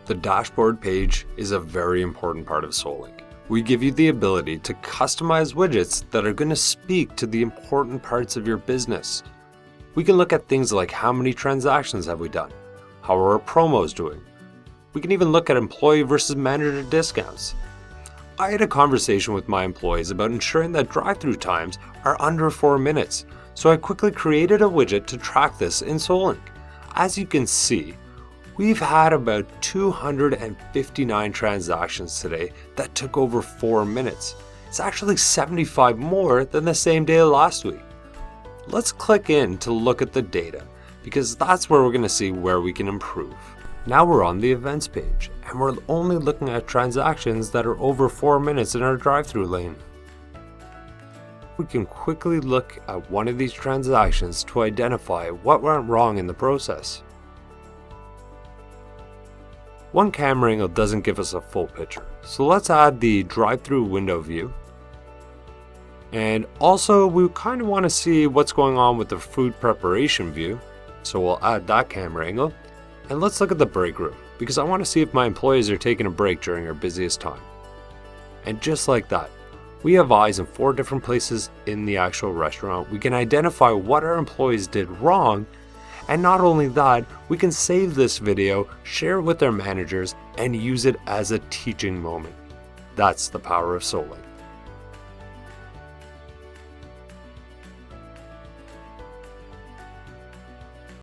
The dashboard page is a very important part of Solink. We give you the ability to customize widgets that are going to speak to the important parts of your business. We can look at things like how many transactions have we done, how are our promos doing. We can even look at employee versus manager discounts. I had a conversation with my employees about ensuring that drive-through times are under 4 minutes, so I quickly created a widget to track this in Solink. As you can see, we've had about 259 transactions today that took over 4 minutes. It's actually 75 more than the same day last week. Let's click in to look at the data, because that's where we're going to see where we can improve. Now we're on the events page, and we're only looking at transactions that are over 4 minutes in our drive-through lane. We can quickly look at one of these transactions to identify what went wrong in the process. One camera angle doesn't give us a full picture, so let's add the drive-through window view. And also we kind of want to see what's going on with the food preparation view, so we'll add that camera angle. And let's look at the break room, because I want to see if my employees are taking a break during our busiest time. And just like that, we have eyes in 4 different places in the actual restaurant. We can identify what our employees did wrong, and not only that, we can save this video, share it with our managers, and use it as a teaching moment. That's the power of Solink.